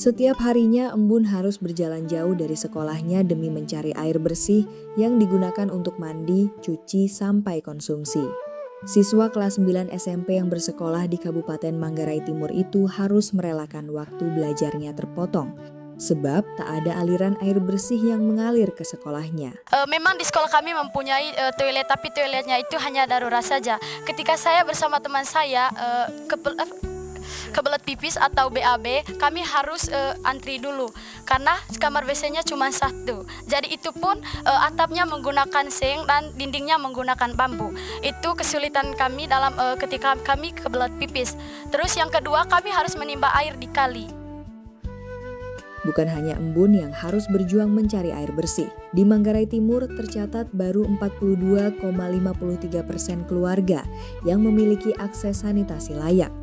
Setiap harinya Embun harus berjalan jauh dari sekolahnya demi mencari air bersih yang digunakan untuk mandi, cuci, sampai konsumsi. Siswa kelas 9 SMP yang bersekolah di Kabupaten Manggarai Timur itu harus merelakan waktu belajarnya terpotong, sebab tak ada aliran air bersih yang mengalir ke sekolahnya. Memang di sekolah kami mempunyai toilet, tapi toiletnya itu hanya darurat saja. Ketika saya bersama teman saya kebelet pipis atau BAB, kami harus antri dulu karena kamar WC-nya cuma satu. Jadi itu pun atapnya menggunakan seng dan dindingnya menggunakan bambu. Itu kesulitan kami dalam ketika kami kebelet pipis. Terus yang kedua, kami harus menimba air di kali. Bukan hanya Embun yang harus berjuang mencari air bersih. Di Manggarai Timur tercatat baru 42,53% keluarga yang memiliki akses sanitasi layak.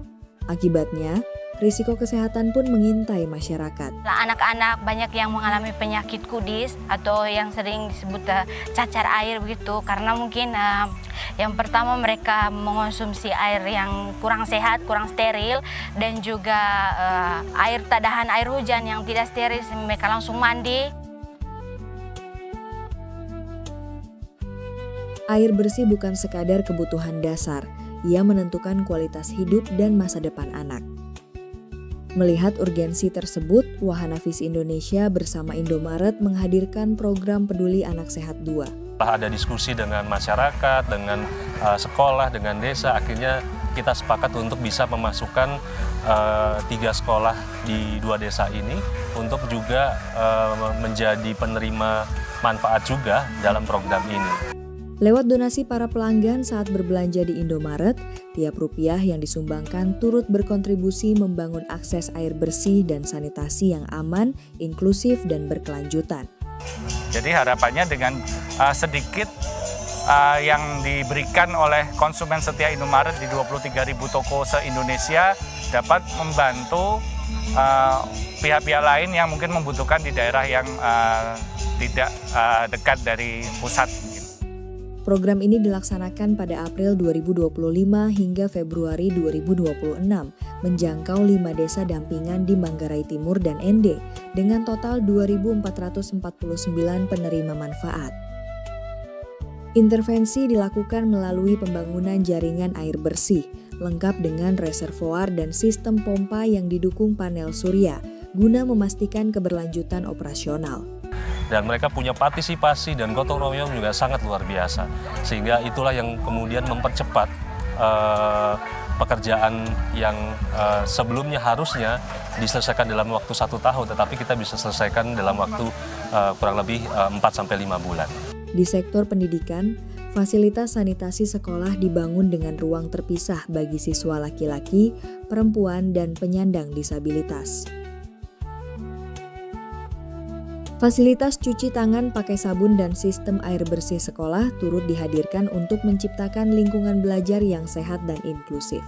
Akibatnya, risiko kesehatan pun mengintai masyarakat. Anak-anak banyak yang mengalami penyakit kudis atau yang sering disebut cacar air begitu, karena mungkin yang pertama mereka mengonsumsi air yang kurang sehat, kurang steril, dan juga air tadahan air hujan yang tidak steril, mereka langsung mandi. Air bersih bukan sekadar kebutuhan dasar, ia menentukan kualitas hidup dan masa depan anak. Melihat urgensi tersebut, Wahana Visi Indonesia bersama Indomaret menghadirkan program Peduli Anak Sehat 2. Ada diskusi dengan masyarakat, dengan sekolah, dengan desa, akhirnya kita sepakat untuk bisa memasukkan 3 sekolah di 2 desa ini untuk juga menjadi penerima manfaat juga dalam program ini. Lewat donasi para pelanggan saat berbelanja di Indomaret, tiap rupiah yang disumbangkan turut berkontribusi membangun akses air bersih dan sanitasi yang aman, inklusif, dan berkelanjutan. Jadi harapannya dengan sedikit yang diberikan oleh konsumen setia Indomaret di 23.000 toko se-Indonesia dapat membantu pihak-pihak lain yang mungkin membutuhkan di daerah yang tidak dekat dari pusat. Program ini dilaksanakan pada April 2025 hingga Februari 2026, menjangkau 5 desa dampingan di Manggarai Timur dan ND, dengan total 2.449 penerima manfaat. Intervensi dilakukan melalui pembangunan jaringan air bersih, lengkap dengan reservoir dan sistem pompa yang didukung panel surya, guna memastikan keberlanjutan operasional. Dan mereka punya partisipasi dan gotong royong juga sangat luar biasa. Sehingga itulah yang kemudian mempercepat pekerjaan yang sebelumnya harusnya diselesaikan dalam waktu 1 tahun, tetapi kita bisa selesaikan dalam waktu kurang lebih 4-5 bulan. Di sektor pendidikan, fasilitas sanitasi sekolah dibangun dengan ruang terpisah bagi siswa laki-laki, perempuan, dan penyandang disabilitas. Fasilitas cuci tangan pakai sabun dan sistem air bersih sekolah turut dihadirkan untuk menciptakan lingkungan belajar yang sehat dan inklusif.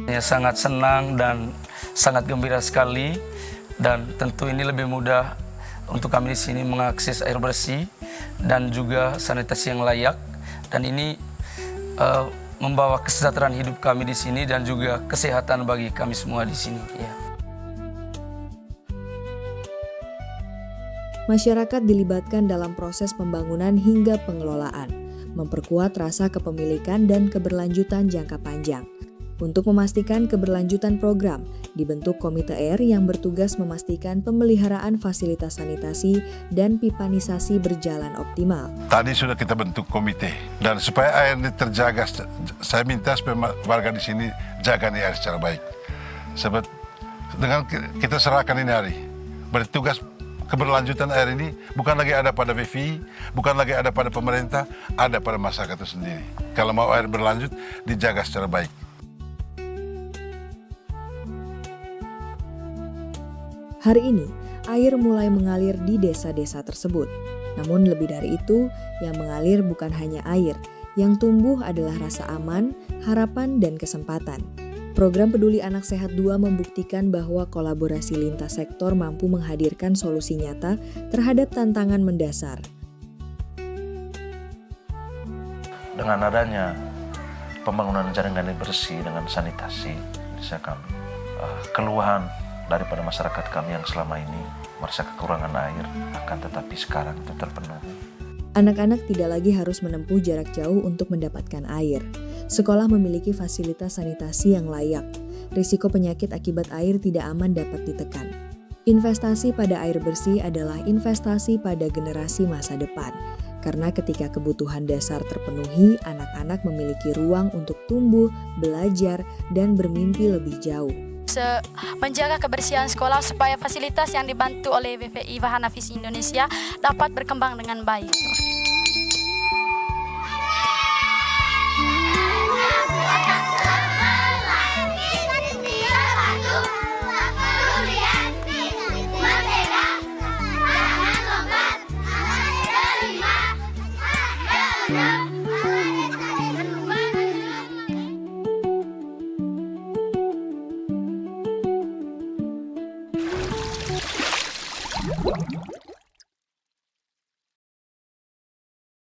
Saya sangat senang dan sangat gembira sekali, dan tentu ini lebih mudah untuk kami di sini mengakses air bersih dan juga sanitasi yang layak, dan ini membawa kesejahteraan hidup kami di sini dan juga kesehatan bagi kami semua di sini. Ya. Masyarakat dilibatkan dalam proses pembangunan hingga pengelolaan, memperkuat rasa kepemilikan dan keberlanjutan jangka panjang. Untuk memastikan keberlanjutan program, dibentuk Komite Air yang bertugas memastikan pemeliharaan fasilitas sanitasi dan pipanisasi berjalan optimal. Tadi sudah kita bentuk komite, dan supaya air ini terjaga, saya minta supaya warga di sini jaga air secara baik. Sebab dengan kita serahkan ini hari, bertugas keberlanjutan air ini bukan lagi ada pada VVI, bukan lagi ada pada pemerintah, ada pada masyarakat itu sendiri. Kalau mau air berlanjut, dijaga secara baik. Hari ini, air mulai mengalir di desa-desa tersebut. Namun lebih dari itu, yang mengalir bukan hanya air, yang tumbuh adalah rasa aman, harapan, dan kesempatan. Program Peduli Anak Sehat 2 membuktikan bahwa kolaborasi lintas sektor mampu menghadirkan solusi nyata terhadap tantangan mendasar. Dengan adanya pembangunan jaringan air bersih dengan sanitasi, desa kami, keluhan daripada masyarakat kami yang selama ini merasa kekurangan air, akan tetapi sekarang itu terpenuhi. Anak-anak tidak lagi harus menempuh jarak jauh untuk mendapatkan air. Sekolah memiliki fasilitas sanitasi yang layak. Risiko penyakit akibat air tidak aman dapat ditekan. Investasi pada air bersih adalah investasi pada generasi masa depan. Karena ketika kebutuhan dasar terpenuhi, anak-anak memiliki ruang untuk tumbuh, belajar, dan bermimpi lebih jauh. Menjaga kebersihan sekolah supaya fasilitas yang dibantu oleh BPI Wahana Visi Indonesia dapat berkembang dengan baik.